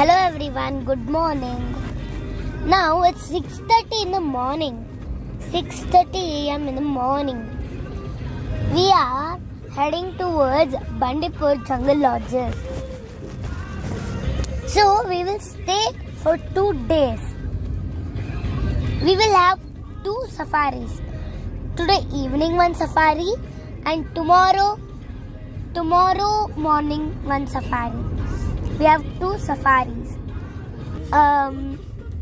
Hello everyone, good morning. Now it's 6:30 in the morning. 6:30 a.m. in the morning. We are heading towards Bandipur Jungle Lodges. So we will stay for 2 days. We will have 2 safaris. Today evening one safari and tomorrow morning one safari. We have 2 safaris.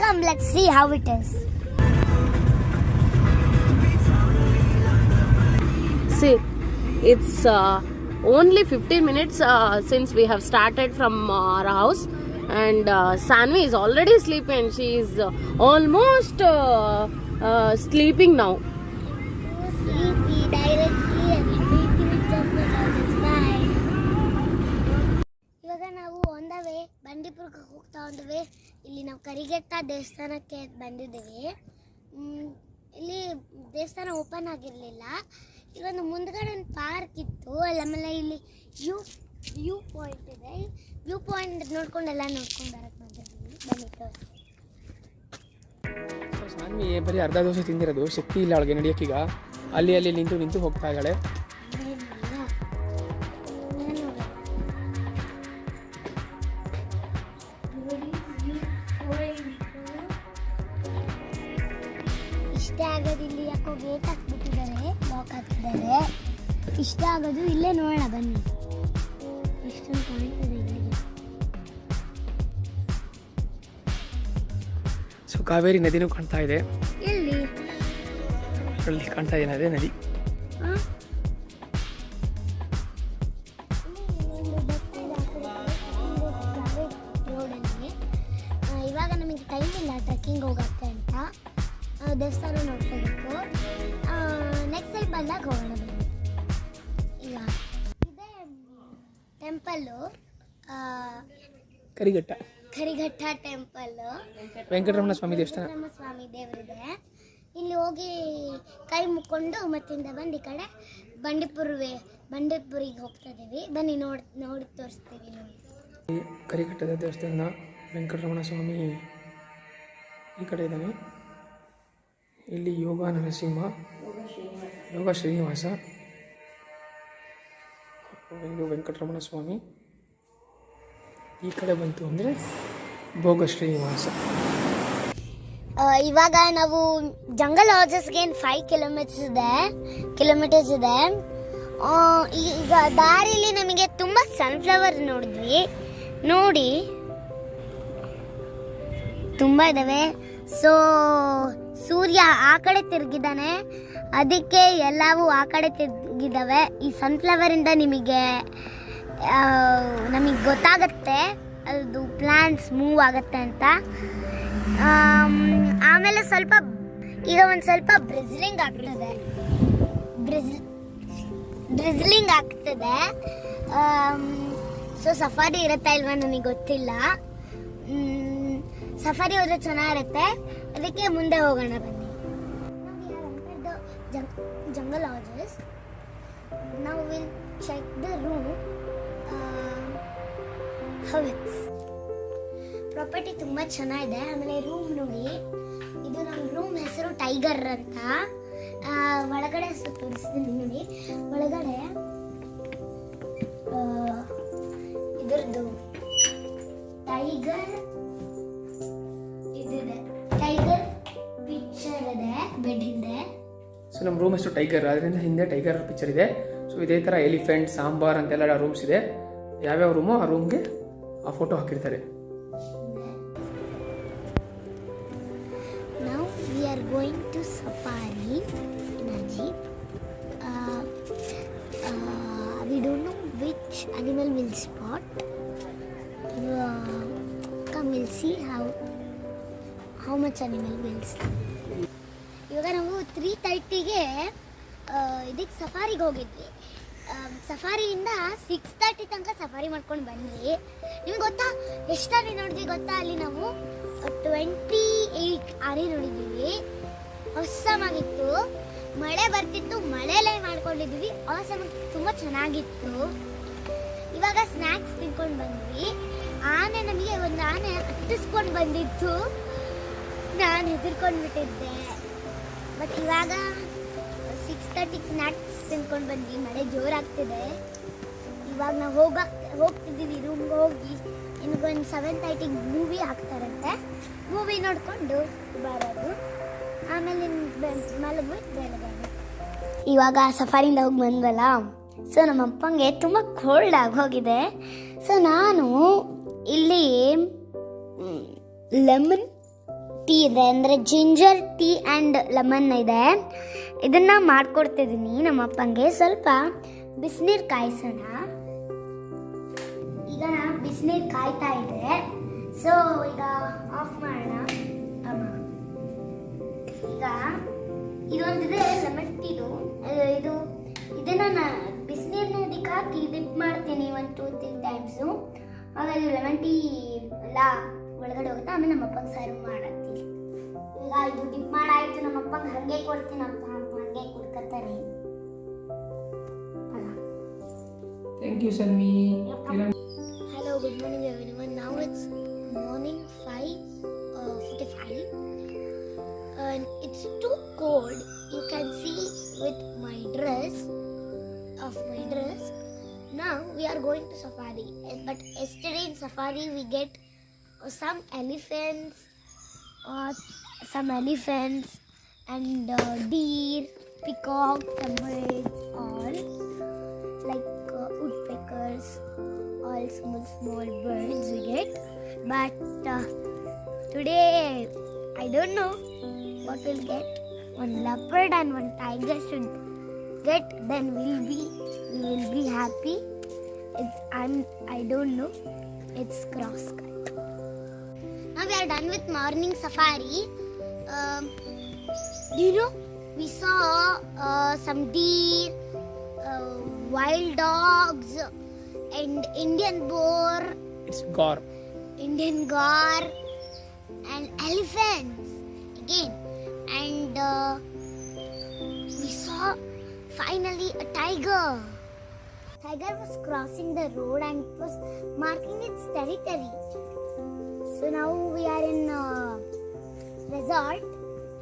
Come, let's see how it is. See, it's only 15 minutes since we have started from our house, and Sanvi is already sleeping. She is almost sleeping now. Sleepy directly and ಇವಾಗ ನಾವು on the way ಬಂಡೀಪುರಕ್ಕೆ ಹೋಗ್ತಾ ಇದ್ದೀವಿ. ಇಲ್ಲಿ ನಾವು ಕರಿಘಟ್ಟ ದೇವಸ್ಥಾನಕ್ಕೆ ಬಂದಿದ್ದೀವಿ. ಇಲ್ಲಿ ದೇವಸ್ಥಾನ ಓಪನ್ ಆಗಿರಲಿಲ್ಲ. ಇಲ್ಲೊಂದು ಮುಂದ್ಗಡೆ ಒಂದು ಪಾರ್ಕ್ ಇತ್ತು. ಆಮೇಲೆ ಇಲ್ಲಿ ವ್ಯೂ ಪಾಯಿಂಟ್ ಇದೆ. ವ್ಯೂ ಪಾಯಿಂಟ್ ನೋಡ್ಕೊಂಡೆಲ್ಲ ನೋಡ್ಕೊಂಡು ಬರಕ್ಕೆ ಬಂದಿದ್ದೀವಿ. ಬಂದಿತ್ತು ಸಾನ್ವಿ ಬರೀ ಅರ್ಧ ದೋಸೆ ತಿಂದಿರೋದು, ಶಕ್ತಿ ಇಲ್ಲ ಅವಳಿಗೆ ನಡೆಯೋಕ್ಕೀಗ. ಅಲ್ಲಿ ನಿಂತು ಹೋಗ್ತಾ ಇದ್ದಾಳೆ. ಇಷ್ಟ ಆಗೋದು ಇಲ್ಲಿ ಯಾಕೋ ಗೇಟ್ ಹಾಕ್ಬಿಟ್ಟಿದ್ದಾರೆ, ಲಾಕ್ ಹಾಕ್ತಿದ್ದಾರೆ. ಇಷ್ಟ ಆಗೋದು ಇಲ್ಲೇ ನೋಡೋಣ ಬನ್ನಿ. ಇಷ್ಟೊಂದು ಕಾಣ್ತದೆ ಇಲ್ಲಿಗೆ. ಸೊ ಕಾವೇರಿ ನದಿನೂ ಕಾಣ್ತಾ ಇದೆ. ಎಲ್ಲಿ ಅಲ್ಲಿ ಕಾಣ್ತಾ ಇದೆ, ಅದೇ ನದಿ. ರೋಡಲ್ಲಿ ಇವಾಗ ನಮಗೆ ಟೈಮ್ ಇಲ್ಲ ಟ್ರೆಕ್ಕಿಂಗ್ ಹೋಗಕ್ಕೆ ಅಂತ. ದೇವಸ್ಥಾನ ನೋಡ್ಕೋಬೇಕು. ನೆಕ್ಸ್ಟ್ ಟೈಮ್ ಬಂದಾಗ ಹೋಗೋಣ ಬನ್ನಿ. ಈಗ ಇದೇ ಟೆಂಪಲ್ಲು, ಕರಿಘಟ್ಟ ಟೆಂಪಲ್ಲು, ವೆಂಕಟರಮಣ ಸ್ವಾಮಿ ದೇವಸ್ಥಾನ. ಸ್ವಾಮಿ ದೇವರಿದೆ. ಇಲ್ಲಿ ಹೋಗಿ ಕೈ ಮುಕ್ಕೊಂಡು ಮತ್ತಿಂದ ಬಂದು ಈ ಕಡೆ ಬಂಡೀಪುರಿಗೆ ಹೋಗ್ತಾ ಇದ್ದೀವಿ. ಬನ್ನಿ ನೋಡಿ ತೋರಿಸ್ತೀವಿ. ನೋಡಿ, ಕರಿಘಟ್ಟದ ದೇವಸ್ಥಾನ. ವೆಂಕಟರಮಣ ಸ್ವಾಮಿ ಈ ಕಡೆ ಇದ್ದಾನೆ. ಇಲ್ಲಿ ಯೋಗ ನರಸಿಂಹ, ಯೋಗ ಶ್ರೀನಿವಾಸ, ಇದು ವೆಂಕಟರಮಣ ಸ್ವಾಮಿ. ಈ ಕಡೆ ಬಂತು ಅಂದರೆ ಭೋಗ ಶ್ರೀನಿವಾಸ. ಇವಾಗ ನಾವು ಜಂಗಲ್ ಲಾಡ್ಜಸ್ಗೆ 5 ಕಿಲೋಮೀಟರ್ಸ್ ಇದೆ. ಈಗ ದಾರಿಲಿ ನಮಗೆ ತುಂಬ ಸನ್ಫ್ಲವರ್ ನೋಡಿದ್ವಿ. ನೋಡಿ ತುಂಬ ಇದ್ದಾವೆ. ಸೊ ಸೂರ್ಯ ಆ ಕಡೆ ತಿರುಗಿದ್ದಾನೆ, ಅದಕ್ಕೆ ಎಲ್ಲವೂ ಆ ಕಡೆ ತಿರುಗಿದ್ದಾವೆ. ಈ ಸನ್ಫ್ಲವರಿಂದ ನಮಗೆ ಗೊತ್ತಾಗುತ್ತೆ ಅದು ಪ್ಲಾಂಟ್ಸ್ ಮೂವ್ ಆಗುತ್ತೆ ಅಂತ. ಆಮೇಲೆ ಈಗ ಒಂದು ಸ್ವಲ್ಪ ಡ್ರಿಜ್ಲಿಂಗ್ ಆಗ್ತದೆ. ಸೊ ಸಫಾರಿ ಇರುತ್ತೆ ಇಲ್ವಾ ನನಗೆ ಗೊತ್ತಿಲ್ಲ. ಸಫಾರಿ ಹೋದ್ರೆ ಚೆನ್ನಾಗಿರುತ್ತೆ, ಅದಕ್ಕೆ ಮುಂದೆ ಹೋಗೋಣ ಬನ್ನಿ. Jungle lodges. ನಾವು will check the room. Property ತುಂಬ ಚೆನ್ನಾಗಿದೆ. ಆಮೇಲೆ ರೂಮ್ ನೋಡಿ, ಇದು ನಮ್ಮ ರೂಮ್ ಹೆಸರು ಟೈಗರ್ ಅಂತ. ಒಳಗಡೆ ತೋರಿಸ್ತೀನಿ ನೋಡಿ. ಒಳಗಡೆ ಇದ್ರದ್ದು ಟೈಗರ್ ಇದಿದೆ, ಟೈಗರ್ ಪಿಕ್ಚರ್ ಇದೆ ಬೆಡ್ ಹಿಂದೆ. ಸೊ ನಮ್ಮ ರೂಮ್ ಹೆಸರು ಟೈಗರ್, ಅದರಿಂದ ಹಿಂದೆ ಟೈಗರ್ ಪಿಕ್ಚರ್ ಇದೆ. ಸೊ ಇದೇ ಥರ ಎಲಿಫೆಂಟ್, ಸಾಂಬಾರ್ ಅಂತೆಲ್ಲ ರೂಮ್ಸ್ ಇದೆ. ಯಾವ್ಯಾವ ರೂಮು ಆ ರೂಮ್ಗೆ ಆ ಫೋಟೋ ಹಾಕಿರ್ತಾರೆ. Now we are going to safari in a jeep. We don't know which animal we'll spot. Come, we'll see how much animal we'll see. ಇವಾಗ ನಾವು 3:30ಗೆ ಇದಕ್ಕೆ ಸಫಾರಿಗೆ ಹೋಗಿದ್ವಿ. ಸಫಾರಿಯಿಂದ 6:30 ತನಕ ಸಫಾರಿ ಮಾಡ್ಕೊಂಡು ಬಂದ್ವಿ. ನಿಮ್ಗೆ ಗೊತ್ತಾ ಎಷ್ಟು ಆನೆ ನೋಡಿದ್ವಿ ಗೊತ್ತಾ? ಅಲ್ಲಿ ನಾವು 28 ಆನೆ ನೋಡಿದ್ದೀವಿ. ಹೊಸಮಾಗಿತ್ತು, ಮಳೆ ಬರ್ತಿತ್ತು, ಮಳೆಲೇ ಮಾಡ್ಕೊಂಡಿದ್ವಿ. ತುಂಬ ಚೆನ್ನಾಗಿತ್ತು. ಇವಾಗ ಸ್ನ್ಯಾಕ್ಸ್ ತಿನ್ಕೊಂಡು ಬಂದ್ವಿ. ಆನೆ ನಮಗೆ ಒಂದು ಆನೆ ಹತ್ತಿಸ್ಕೊಂಡು ಬಂದಿತ್ತು. ನಾನು ಹೆದರ್ಕೊಂಡು ಬಿಟ್ಟಿದ್ದೆ. ಬಟ್ ಇವಾಗ 6:30 ಸ್ನ್ಯಾಕ್ಸ್ ತಿನ್ಕೊಂಡು ಬಂದ್ವಿ. ಮಳೆ ಜೋರಾಗ್ತಿದೆ. ಇವಾಗ ನಾವು ಹೋಗ್ತಿದ್ದೀವಿ ರೂಮ್ಗೆ. ಹೋಗಿ ಇನ್ನೊಂದು 7:30 ಮೂವಿ ಹಾಕ್ತಾರಂತೆ. ಮೂವಿ ನೋಡಿಕೊಂಡು ಬರೋದು. ಆಮೇಲೆ ಮಲಗ್ಬಿಟ್ಟು ಬೆಳಗ್ಗೆ ಇವಾಗ ಸಫಾರಿಂದ ಹೋಗಿ ಬಂದ್ವಲ್ಲ. ಸೊ ನಮ್ಮ ಅಪ್ಪಂಗೆ ತುಂಬ ಕೋಲ್ಡ್ ಆಗೋಗಿದೆ. ಸೊ ನಾನು ಇಲ್ಲಿ ಲೆಮನ್ ಟೀ ಇದೆ, ಅಂದರೆ ಜಿಂಜರ್ ಟೀ ಆ್ಯಂಡ್ ಲೆಮನ್ ಇದೆ. ಇದನ್ನು ಮಾಡ್ಕೊಡ್ತಿದ್ದೀನಿ ನಮ್ಮ ಅಪ್ಪಂಗೆ. ಸ್ವಲ್ಪ ಬಿಸಿನೀರು ಕಾಯಿಸೋಣ. ಈಗ ಬಿಸಿನೀರು ಕಾಯ್ತಾ ಇದೆ. ಸೊ ಈಗ ಆಫ್ ಮಾಡೋಣ. ಈಗ ಇದೊಂದಿದೆ ಲೆಮನ್ ಟೀದು. ಇದನ್ನ ಬಿಸಿನೀರನ್ನ ಇದಕ್ಕೆ ಹಾಕಿ ಡಿಪ್ ಮಾಡ್ತೀನಿ 1-2-3 ಟೈಮ್ಸು. ಆಮೇಲೆ ಲೆಮನ್ ಟೀ ಎಲ್ಲ ಒಳಗಡೆ ಹೋಗುತ್ತೆ. ಆಮೇಲೆ ನಮ್ಮ ಅಪ್ಪಂಗೆ ಸರ್ವ್ ಮಾಡತ್ತೀನಿ. ಈಗ ಇದು ಡಿಪ್ ಮಾಡಾಯ್ತು. ನಮ್ಮ ಅಪ್ಪಂಗೆ ಹಾಗೆ ಕೊಡ್ತೀನಿ. ನಮ್ಮ ಅಪ್ಪ ಹಾಗೆ ಕುಡ್ಕತ್ತಾರೆ. Thank you Sanvi. Hello, good morning everyone. Now it's morning 5:45 and it's too cold. You can see with my dress. Now we are going to safari. But yesterday in safari we get some elephants and deer, peacock, some birds, all like woodpeckers, all small birds we get. But today I don't know what we'll get. One leopard and one tiger should get, then we will be happy. I don't know. It's cross cut. Now we are done with morning safari. You know, we saw some deer, wild dogs, and Indian boar. It's Gaur. Indian gaur and elephants again. And we saw finally a tiger. Tiger was crossing the road and it was marking its territory. So now we are in resort.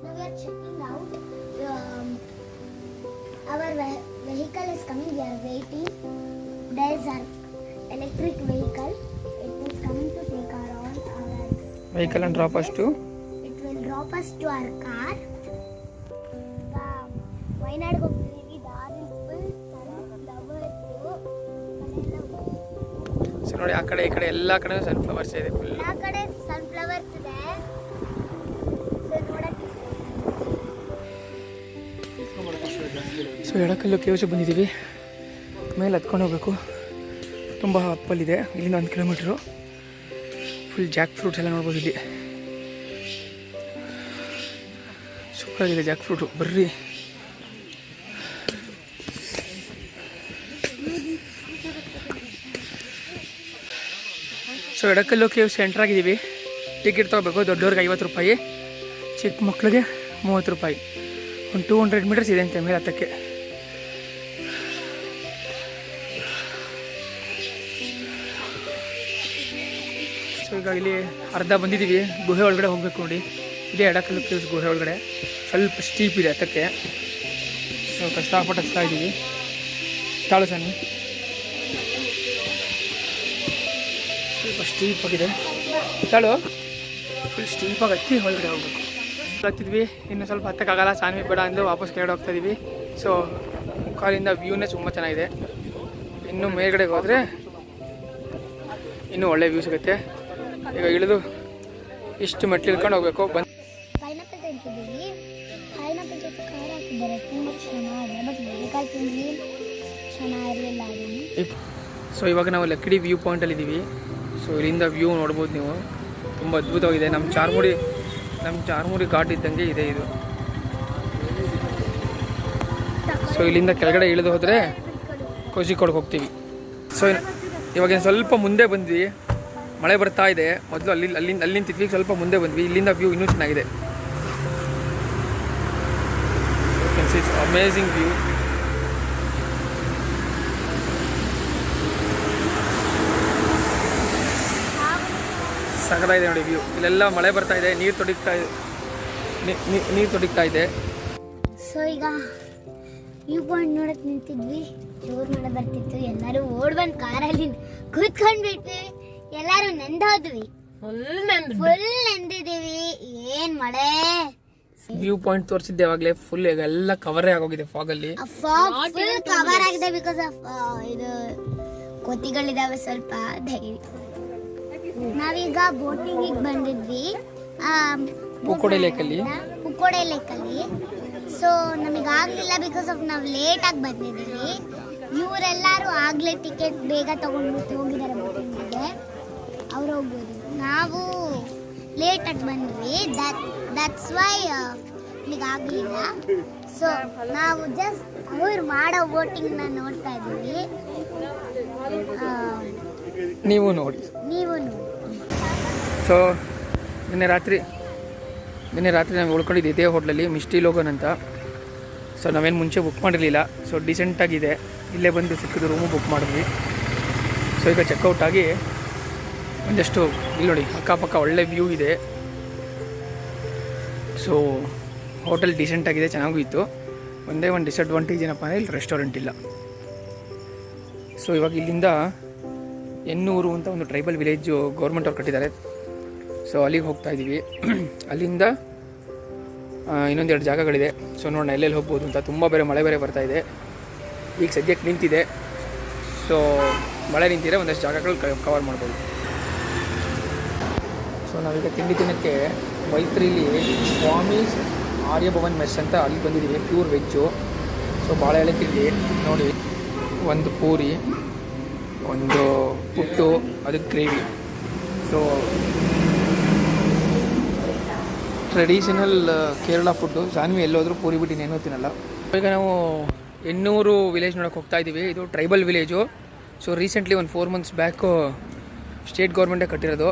Now we are checking out. Our vehicle is coming. We are waiting. There is an electric vehicle. It is coming to take our Vehicle and drop us to. It will drop us to our car. Wayanad ಹೋಗ್ತಿದೀವಿ. ದಾರಿ full ಸನ್ಫ್ಲವರ್ಸ್. So ನೋಡಿ, ಆ ಕಡೆ ಈ ಕಡೆ ಎಲ್ಲ ಕಡೆ ಸನ್ಫ್ಲವರ್ಸ್ ಇದೆ. Full ಆ ಕಡೆ ಸನ್ಫ್ಲವರ್ಸ್ ಇದೆ. ಸೊ ಎಡಕಲ್ಲು ಕೇವ್ಸ್ ಬಂದಿದ್ದೀವಿ. ಮೇಲೆ ಹತ್ಕೊಂಡು ಹೋಗ್ಬೇಕು. ತುಂಬ ಅಪ್ಪಲ್ಲಿದೆ. ಇಲ್ಲಿಂದ 1 ಕಿಲೋಮೀಟ್ರು. ಫುಲ್ ಜಾಕ್ ಫ್ರೂಟ್ಸ್ ಎಲ್ಲ ನೋಡ್ಬೋದು ಇಲ್ಲಿ. ಸೂಪರಾಗಿದೆ ಜಾಕ್ ಫ್ರೂಟು. ಬರ್ರಿ. ಸೊ ಎಡಕಲ್ಲು ಕೇವ್ಸ್ ಎಂಟ್ರ್ ಆಗಿದ್ದೀವಿ. ಟಿಕೆಟ್ ತೊಗೋಬೇಕು. ದೊಡ್ಡವ್ರಿಗೆ 50 ರೂಪಾಯಿ, ಚಿಕ್ಕ ಮಕ್ಕಳಿಗೆ 30 ರೂಪಾಯಿ. ಒಂದು 200 ಮೀಟರ್ಸ್ ಇದೆ ಅಂತೆ ಮೇಲೆ ಹತ್ತಕ್ಕೆ. ಸೊ ಈಗ ಇಲ್ಲಿ ಅರ್ಧ ಬಂದಿದ್ದೀವಿ. ಗುಹೆ ಒಳಗಡೆ ಹೋಗಬೇಕು ನೋಡಿ. ಇದೇ ಎಡಕಲ್ಲು ಕೇವ್ಸ್ ಗುಹೆ ಒಳಗಡೆ. ಸ್ವಲ್ಪ ಸ್ಟೀಪ್ ಇದೆ ಹತ್ತಕ್ಕೆ. ಸೊ ಕಷ್ಟಪಟ್ಟು ಹತ್ತಾ ಇದ್ದೀವಿ. ತಾಳು ಸಣ್ಣ ಸ್ವಲ್ಪ ಸ್ಟೀಪ್ ಆಗಿದೆ. ತಾಳು ಫುಲ್ ಸ್ಟೀಪಾಗಿ ಹತ್ತಿ ಒಳಗಡೆ ಹೋಗ್ಬೇಕು. ಹತ್ತಿದ್ವಿ. ಇನ್ನು ಸ್ವಲ್ಪ ಹತ್ತಕ್ಕಾಗಲ್ಲ. ಸಾನ್ವಿ ಬೇಡ ಅಂದು ವಾಪಸ್ ಕೆಳಗಡೆ ಹೋಗ್ತಾ ಇದ್ದೀವಿ. ಸೊ ಮುಖಾಲಿಂದ ವ್ಯೂನೇ ತುಂಬ ಚೆನ್ನಾಗಿದೆ. ಇನ್ನು ಮೇಲ್ಗಡೆಗೆ ಹೋದರೆ ಇನ್ನೂ ಒಳ್ಳೆ ವ್ಯೂ ಸಿಗುತ್ತೆ. ಈಗ ಇಳಿದು ಇಷ್ಟು ಮೆಟ್ಲು ಇಳ್ಕೊಂಡು ಹೋಗ್ಬೇಕು. ಪೈನಾಪಲ್ ತಿಂತಿದ್ದೀವಿ. ಪೈನಾಪಲ್ ಜೊತೆ ಖಾರ ಹಾಕಿದ್ದಾರೆ. ತುಂಬ ಚೆನ್ನಾಗಿದೆ. ಬಟ್ ಬೇಕಾಗಿ ತಿಂದು ಚೆನ್ನಾಗಿರಲಿಲ್ಲ ಅದನ್ನು. ಸೊ ಇವಾಗ ನಾವು ಲಕ್ಕಡಿ ವ್ಯೂ ಪಾಯಿಂಟಲ್ಲಿದ್ದೀವಿ. ಸೊ ಇಲ್ಲಿಂದ ವ್ಯೂ ನೋಡ್ಬೋದು ನೀವು. ತುಂಬ ಅದ್ಭುತವಾಗಿದೆ. ನಮ್ಮ ಚಾರ್ಮುರಿ ಘಾಟ್ ಇದ್ದಂಗೆ ಇದೆ ಇದು. ಸೊ ಇಲ್ಲಿಂದ ಕೆಳಗಡೆ ಇಳಿದು ಹೋದರೆ ಕೋಜಿಕೋಡ್ಗೆ ಹೋಗ್ತೀವಿ. ಸೊ ಇವಾಗ ಸ್ವಲ್ಪ ಮುಂದೆ ಬಂದ್ವಿ. ಮಳೆ ಬರ್ತಾ ಇದೆ. ಮೊದಲು ಅಲ್ಲಿ ನಿಂತಿದ್ವಿ. ಸ್ವಲ್ಪ ಮುಂದೆ ಬಂದ್ವಿ. ಇಲ್ಲಿಂದ ವ್ಯೂ ಇನ್ನೂ ಚೆನ್ನಾಗಿದೆ. Amazing view. ನಾವು ಸಖತ್ತಾಗಿದೆ ನೋಡಿ ವ್ಯೂ. ಇಲ್ಲೆಲ್ಲ ಮಳೆ ಬರ್ತಾ ಇದೆ, ನೀರು ತೊಡಿಗ್ತಾ ಇದೆ. ಸೊ ಈಗ ವ್ಯೂ ಪಾಯಿಂಟ್ ನೋಡಕ್ ನಿಂತಿದ್ವಿ, ಜೋರ್ ಮಳೆ ಬರ್ತಿತ್ತು, ಎಲ್ಲರೂ ಓಡ್ ಬಂದ್ ಕಾರಲ್ಲಿ ಕೂತ್ಕೊಂಡ್ಬಿಟ್ವಿ, ಎಲ್ಲಾರು ನೆಂದೋದ್ವಿ, ಫುಲ್ ನೆಂದಿದೀವಿ. ಏನ್ ಮಳೆ. ವ್ಯೂ ಪಾಯಿಂಟ್ ತೋರಿಸಿದ್ದೆ ಅವಾಗಲೇ, ಫುಲ್ ಎಲ್ಲ ಕವರೇ ಆಗೋಗಿದೆ ಫಾಗಲ್ಲಿ. ಫಾಗ್ ಫುಲ್ ಕವರ್ ಆಗಿದೆ ಬಿಕಾಸ್ ಆಫ್ ಇದು ಕೋತಿಗಳಿದಾವೆ ಸ್ವಲ್ಪ ಧೈರ್ಯ. ನಾವೀಗ ಬೋಟಿಂಗ್ ಬಂದಿದ್ವಿ ಪುಕ್ಕೋಡೆ ಲೇಕಲ್ಲಿ. ಸೊ ನಮಗೆ ಆಗ್ಲಿಲ್ಲ ಬಿಕಾಸ್ ಆಫ್ ನಾವು ಲೇಟ್ ಆಗಿ ಬಂದಿದ್ದೀವಿ. ಇವರೆಲ್ಲರೂ ಆಗ್ಲೇ ಟಿಕೆಟ್ ಬೇಗ ತಗೊಂಡ್ಬಿಟ್ಟು ಹೋಗಿದ್ದಾರೆ ಬೋಟಿಂಗಿಗೆ, ಅವ್ರು ಹೋಗ್ಬೋದು. ನಾವು ಲೇಟ್ ಆಗಿ ಬಂದ್ವಿ, ದಟ್ಸ್ ವೈ ನಮಗೆ ಆಗಲಿಲ್ಲ. ಸೊ ನಾವು ಜಸ್ಟ್ ಅವ್ರು ಮಾಡೋ ಬೋಟಿಂಗ್ನ ನೋಡ್ತಾ ಇದ್ದೀವಿ. ನೀವು ನೋಡಿ. ಸೊ ನಿನ್ನೆ ರಾತ್ರಿ ನಾವು ಉಳ್ಕೊಂಡಿದ್ದು ಇದೇ ಹೋಟ್ಲಲ್ಲಿ, ಮಿಸ್ಟಿ ಲೋಗನ್ ಅಂತ. ಸೊ ನಾವೇನು ಮುಂಚೆ ಬುಕ್ ಮಾಡಿರಲಿಲ್ಲ, ಸೊ ಡಿಸೆಂಟಾಗಿದೆ, ಇಲ್ಲೇ ಬಂದು ಸಿಕ್ಕಿದ್ದು ರೂಮು ಬುಕ್ ಮಾಡಿದ್ವಿ. ಸೊ ಈಗ ಚೆಕ್ಔಟ್ ಆಗಿ ಒಂದಷ್ಟು ಇಲ್ಲಿ ನೋಡಿ ಅಕ್ಕಪಕ್ಕ ಒಳ್ಳೆ ವ್ಯೂ ಇದೆ. ಸೊ ಹೋಟೆಲ್ ಡಿಸೆಂಟಾಗಿದೆ, ಚೆನ್ನಾಗೂ ಇತ್ತು. ಒಂದೇ ಒಂದು ಡಿಸಡ್ವಾಂಟೇಜ್ ಏನಪ್ಪ ಅಂದರೆ ಇಲ್ಲಿ ರೆಸ್ಟೋರೆಂಟ್ ಇಲ್ಲ. ಸೊ ಇವಾಗ ಇಲ್ಲಿಂದ ಎನ್ನೂರು ಅಂತ ಒಂದು ಟ್ರೈಬಲ್ ವಿಲೇಜು ಗೌರ್ಮೆಂಟ್ ಅವ್ರು ಕಟ್ಟಿದ್ದಾರೆ. ಸೊ ಅಲ್ಲಿಗೆ ಹೋಗ್ತಾ ಇದ್ದೀವಿ. ಅಲ್ಲಿಂದ ಇನ್ನೊಂದೆರಡು ಜಾಗಗಳಿದೆ. ಸೊ ನೋಡೋಣ ಎಲ್ಲೆಲ್ಲಿ ಹೋಗ್ಬೋದು ಅಂತ. ತುಂಬ ಮಳೆ ಬೇರೆ ಬರ್ತಾ ಇದೆ. ಈಗ ಸದ್ಯಕ್ಕೆ ನಿಂತಿದೆ. ಸೊ ಮಳೆ ನಿಂತಿದೆ, ಒಂದಷ್ಟು ಜಾಗಗಳು ಕವರ್ ಮಾಡ್ಬೋದು. ಸೊ ನಾವೀಗ ತಿಂಡಿ ತಿನ್ನೋಕ್ಕೆ ಮೈತ್ರಿಲಿ ಸ್ವಾಮೀಸ್ ಆರ್ಯಭವನ್ ಮೆಸ್ ಅಂತ ಅಲ್ಲಿ ಬಂದಿದ್ದೀವಿ, ಪ್ಯೂರ್ ವೆಜ್ಜು. ಸೊ ಭಾಳ ಎಳೆ ತಿಂಡಿ ನೋಡಿ, ಒಂದು ಪೂರಿ, ಒಂದು ಪುಟ್ಟು, ಅದಕ್ಕೆ gravy. So traditional Kerala food. Janvi ಎಲ್ಲೋದ್ರೂ ಪೂರಿ ಬಿಟ್ಟು ಇನ್ನೇನೂ ತಿನ್ನಲ್ಲ. ಈಗ ನಾವು ಎನ್ನೂರು ವಿಲೇಜ್ ನೋಡೋಕೆ ಹೋಗ್ತಾ ಇದ್ದೀವಿ. ಇದು ಟ್ರೈಬಲ್ ವಿಲೇಜು. ಸೊ ರೀಸೆಂಟ್ಲಿ ಒಂದು 4 months ಬ್ಯಾಕು ಸ್ಟೇಟ್ ಗೌರ್ಮೆಂಟೇ ಕಟ್ಟಿರೋದು.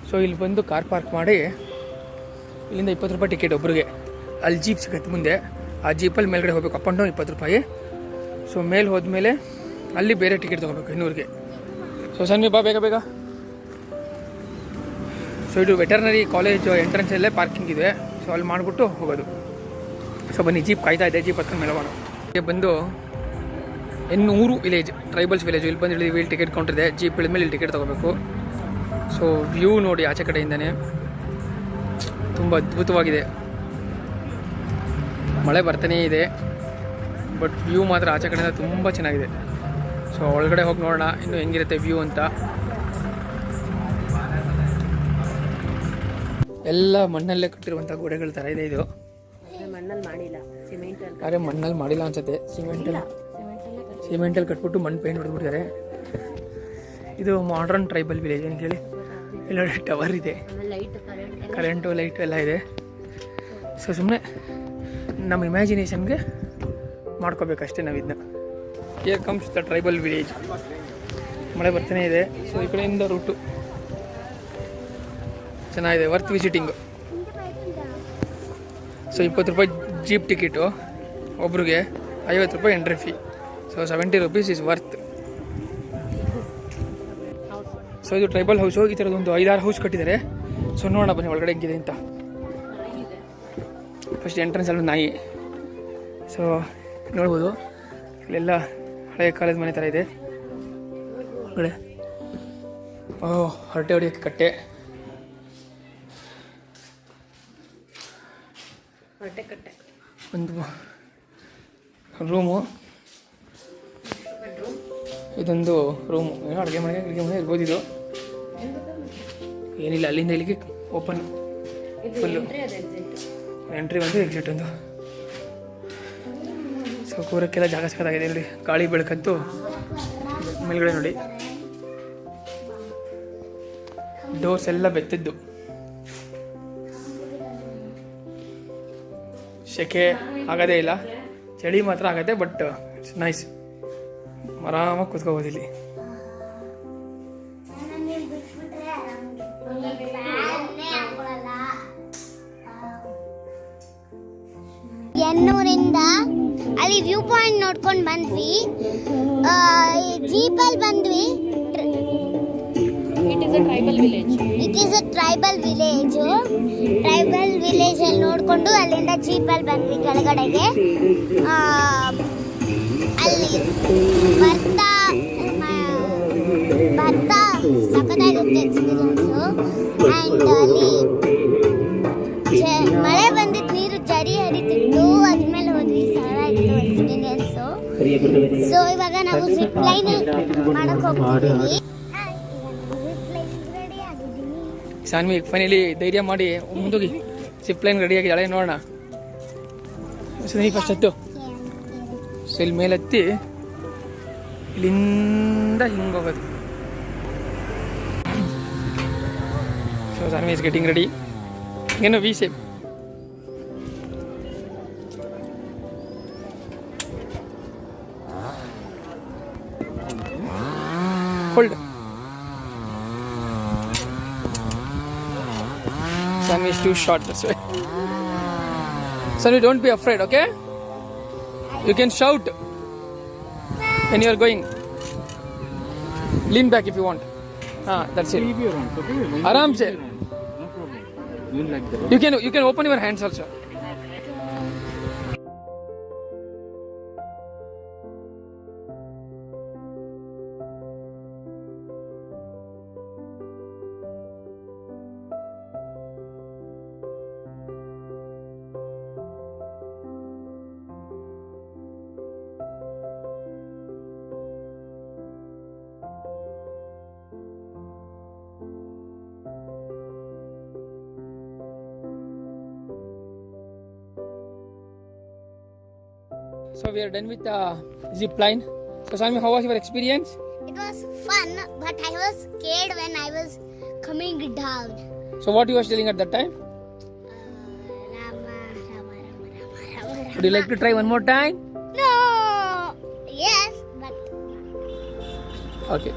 ಸೊ ಇಲ್ಲಿ ಬಂದು ಕಾರ್ ಪಾರ್ಕ್ ಮಾಡಿ ಇಲ್ಲಿಂದ 20 ರೂಪಾಯಿ ಟಿಕೆಟ್ ಒಬ್ರಿಗೆ. ಅಲ್ಲಿ ಜೀಪ್ ಸಿಗುತ್ತೆ ಮುಂದೆ, ಆ ಜೀಪಲ್ಲಿ ಮೇಲ್ಗಡೆ ಹೋಗ್ಬೇಕು, ಅಪ್ ಆ್ಯಂಡ್ ಡೌನ್ 20 ರೂಪಾಯಿ. ಸೊ ಮೇಲೆ ಹೋದ್ಮೇಲೆ ಅಲ್ಲಿ ಬೇರೆ ಟಿಕೆಟ್ ತೊಗೋಬೇಕು ಇನ್ನೂರಿಗೆ. ಸೊ ಸನ್ನಿ ಬಾ ಬೇಗ. ಸೊ ಇದು ವೆಟರ್ನರಿ ಕಾಲೇಜ್ ಎಂಟ್ರೆನ್ಸಲ್ಲೇ ಪಾರ್ಕಿಂಗ್ ಇದೆ. ಸೊ ಅಲ್ಲಿ ಮಾಡಿಬಿಟ್ಟು ಹೋಗೋದು. ಸೊ ಬನ್ನಿ, ಜೀಪ್ ಕಾಯ್ತಾ ಇದೆ, ಜೀಪ್ ಹತ್ಕೊಂಡು ಮೇಲೆ ಹೋಗೋಣ. ಬಂದು ಎನ್ನೂರು ವಿಲೇಜ್, ಟ್ರೈಬಲ್ಸ್ ವಿಲೇಜ್. ಇಲ್ಲಿ ಬಂದು ಇಳಿದು ಇಲ್ಲಿ ಟಿಕೆಟ್ ಕೌಂಟರ್ ಇದೆ. ಜೀಪ್ ಇಳಿದ್ಮೇಲೆ ಇಲ್ಲಿ ಟಿಕೆಟ್ ತೊಗೋಬೇಕು. ಸೊ ವ್ಯೂ ನೋಡಿ ಆಚೆ ಕಡೆಯಿಂದನೇ ತುಂಬ ಅದ್ಭುತವಾಗಿದೆ. ಮಳೆ ಬರ್ತಾನೇ ಇದೆ, ಬಟ್ ವ್ಯೂ ಮಾತ್ರ ಆಚೆ ಕಡೆಯಿಂದ ತುಂಬ ಚೆನ್ನಾಗಿದೆ. ಸೊ ಒಳಗಡೆ ಹೋಗಿ ನೋಡೋಣ ಇನ್ನು ಹೆಂಗಿರುತ್ತೆ ವ್ಯೂ ಅಂತ. ಎಲ್ಲ ಮಣ್ಣಲ್ಲೇ ಕಟ್ಟಿರುವಂಥ ಗೋಡೆಗಳ ಥರ ಇದೆ ಇದು. ಆದರೆ ಮಣ್ಣಲ್ಲಿ ಮಾಡಿಲ್ಲ ಅನ್ಸುತ್ತೆ, ಸಿಮೆಂಟಲ್ಲಿ ಕಟ್ಬಿಟ್ಟು ಮಣ್ಣು ಪೇಂಟ್ ಹೊಡೆದ್ಬಿಟ್ಟಿದ್ದಾರೆ. ಇದು ಮಾಡರ್ನ್ ಟ್ರೈಬಲ್ ವಿಲೇಜ್ ಅಂತ ಹೇಳಿ. ಇಲ್ಲಿ ನೋಡಿ ಟವರ್ ಇದೆ, ಕರೆಂಟು ಲೈಟು ಎಲ್ಲ ಇದೆ. ಸೊ ಸುಮ್ಮನೆ ನಮ್ಮ ಇಮ್ಯಾಜಿನೇಷನ್ಗೆ ಮಾಡ್ಕೋಬೇಕಷ್ಟೇ ನಾವು ಇದನ್ನ. Here comes the tribal village. ಮಳೆ ಬರ್ತಾನೆ ಇದೆ. ಸೊ ಈ ಕಡೆಯಿಂದ ರೂಟು ಚೆನ್ನಾಗಿದೆ, ವರ್ತ್ ವಿಸಿಟಿಂಗು. ಸೊ 20 ರೂಪಾಯಿ ಜೀಪ್ ಟಿಕೆಟು ಒಬ್ರಿಗೆ, 50 ರೂಪಾಯಿ entry fee. So 70 rupees is worth. So ಇದು ಟ್ರೈಬಲ್ ಹೌಸು. ಈ ಥರದೊಂದು 5-6 ಹೌಸ್ ಕಟ್ಟಿದ್ದಾರೆ. ಸೊ ನೋಡೋಣ ಬನ್ನಿ ಒಳಗಡೆ ಹೆಂಗಿದೆ ಅಂತ. ಫಸ್ಟ್ ಎಂಟ್ರೆನ್ಸಲ್ಲಿ ನಾಯಿ. ಸೊ ನೋಡ್ಬೋದು ಇಲ್ಲೆಲ್ಲ ಹಳೆಯ ಕಾಲದ ಮನೆ ಥರ ಇದೆ. ಒಳಗಡೆ ಹರಟೆ ಹೊಡಿಯೋಕ್ಕೆ ಕಟ್ಟೆ, ಒಂದು ರೂಮು, ಇದೊಂದು ರೂಮು. ಏನೋ ಅಡುಗೆ ಮನೆ ಇರ್ಬೋದು. ಇದು ಏನಿಲ್ಲ, ಅಲ್ಲಿಂದ ಇಲ್ಲಿಗೆ ಓಪನ್ ಫುಲ್ಲು. ಎಂಟ್ರಿ ಒಂದು ಎಕ್ಸಿಟ್ ಒಂದು. ಸೊ ಕೂರಕ್ಕೆಲ್ಲ ಜಾಗ ಸಿಗೋದಾಗಿದೆ ನೋಡಿ. ಗಾಳಿ ಬೆಳಕಂತೂ ಮೇಲ್ಗಡೆ ನೋಡಿ. ಡೋರ್ಸ್ ಎಲ್ಲ ಬೆತ್ತದ್ದು. ಸೆಕೆ ಆಗೋದೇ ಇಲ್ಲ, ಚಳಿ ಮಾತ್ರ ಆಗುತ್ತೆ. ಬಟ್ ಇಟ್ಸ್ ನೈಸ್, ಆರಾಮಾಗಿ ಕೂತ್ಕೋಬೋದು ಇಲ್ಲಿ. ಎನ್ನೂರಿಂದ ಅಲ್ಲಿ ವ್ಯೂ ಪಾಯಿಂಟ್ ನೋಡ್ಕೊಂಡು ಬಂದ್ವಿ. ಜೀಪಲ್ಲಿ ಬಂದ್ವಿ. It is a tribal village. It is a tribal village. Tribal ವಿಲೇಜಲ್ಲಿ ನೋಡಿಕೊಂಡು ಅಲ್ಲಿಂದ ಜೀಪಲ್ಲಿ ಬಂದ್ವಿ ಕೆಳಗಡೆಗೆ. ಅಲ್ಲಿ ಬರ್ತಾ ಸಖತ್ತಾಗಿರುತ್ತೆ ಎಕ್ಸ್ಪೀರಿಯನ್ಸು. ಆ್ಯಂಡ್ ಅಲ್ಲಿ ಮಳೆ ಬಂದಿದ್ದು, ನೀರು ಜರಿ ಹರಿತಿತ್ತು, ಅದ್ಮೇಲೆ ಹೋದ್ವಿ. ಚೆನ್ನಾಗಿತ್ತು ಎಕ್ಸ್ಪೀರಿಯನ್ಸು. ಸೊ ಇವಾಗ ನಾವು ಜಿಪ್ ಲೈನ್ ಮಾಡಕ್ ಹೋಗ್ತಿದ್ದೀವಿ. ರೆಡಿ ಆಗಿದ್ದೀನಿ. ಸಾನ್ವಿ ಫೈನಲಿ ಧೈರ್ಯ ಮಾಡಿ ಮುಂದೋಗಿ ಜಿಪ್ ಲೈನ್ ರೆಡಿಯಾಗಿದ್ದಾಳೆ, ನೋಡೋಣ. ಫಸ್ಟ್ ಹತ್ತು. ಸೊ ಇಲ್ಲಿ ಮೇಲೆ ಹತ್ತಿ ಇಲ್ಲಿಂದ ಹಿಂಗೆ ಹೋಗೋದು. So Sanvi is getting ready. ಏನು V shape. Hold. Sunny is too short, that's why. Sunny, don't be afraid, okay? You can shout when you are going. Lean back if you want. That's it. Aram se. You can open your hands also. So we are done with the zip line. So Sami, how was your experience? It was fun, but I was scared when I was coming down. So what you was telling at that time? Rama. Would you like to try one more time? No. Yes, but Okay.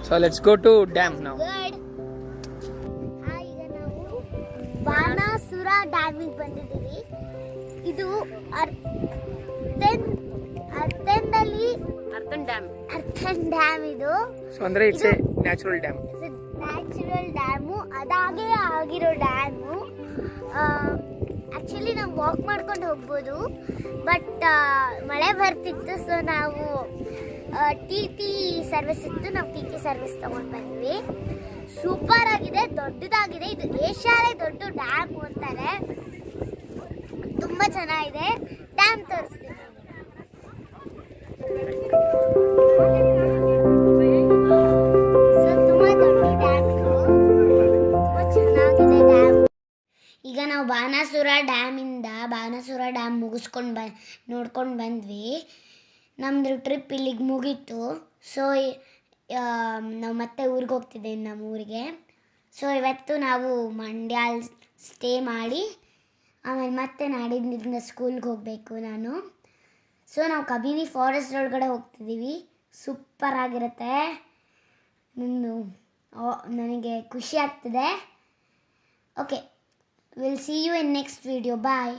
So let's go to dam now. good. ಈಗ ನಾವು ಬಾಣಾಸುರ ಡ್ಯಾಮಿಗೆ ಬಂದಿದ್ದೀವಿ. ಇದು ಅರ್ಥೆಂದಲ್ಲಿ ಅರ್ಥನ್ dam. ಇದು So ಅಂದ್ರೆ it's a natural dam. Natural dam, ಅದಾಗೆ ಆಗಿರೋ dam. Actually ನಾವು walk ಮಾಡ್ಕೊಂಡು ಹೋಗ್ಬೋದು, ಬಟ್ ಮಳೆ ಬರ್ತಿತ್ತು. ಸೊ ನಾವು ಟಿ ಸರ್ವಿಸ್ ಇತ್ತು, ನಾವು ಟಿ ಸರ್ವಿಸ್ ತೊಗೊಂಡು ಬಂದ್ವಿ. ಸೂಪರ್ ಆಗಿದೆ, ದೊಡ್ಡದಾಗಿದೆ. ಇದು ಏಷ್ಯಾದೇ ದೊಡ್ಡ ಡ್ಯಾಮು ಅಂತಾರೆ. ತುಂಬ ಚೆನ್ನಾಗಿದೆ. ಡ್ಯಾಮ್ ತೋರಿಸ್ತೀನಿ. ಈಗ ನಾವು ಬಾಣಾಸುರ ಡ್ಯಾಮ್ ಮುಗಿಸ್ಕೊಂಡು ನೋಡ್ಕೊಂಡು ಬಂದ್ವಿ. ನಮ್ಮದು ಟ್ರಿಪ್ ಇಲ್ಲಿಗೆ ಮುಗೀತು. ಸೊ ನಾವು ಮತ್ತೆ ಊರಿಗೆ ಹೋಗ್ತಿದ್ದೇವೆ, ನಮ್ಮ ಊರಿಗೆ. ಸೊ ಇವತ್ತು ನಾವು ಮಂಡ್ಯಲ್ಲಿ ಸ್ಟೇ ಮಾಡಿ ಆಮೇಲೆ ಮತ್ತೆ ನಾಡಿದ್ದಿಂದ ಸ್ಕೂಲ್ಗೆ ಹೋಗಬೇಕು ನಾನು. ಸೊ ನಾವು ಕಬಿನಿ ಫಾರೆಸ್ಟ್ ಒಳಗಡೆ ಹೋಗ್ತಿದ್ದೀವಿ. ಸೂಪರ್ ಆಗಿರುತ್ತೆ. ನನಗೆ ಖುಷಿ ಆಗ್ತಿದೆ. Okay, will see you in next video. Bye.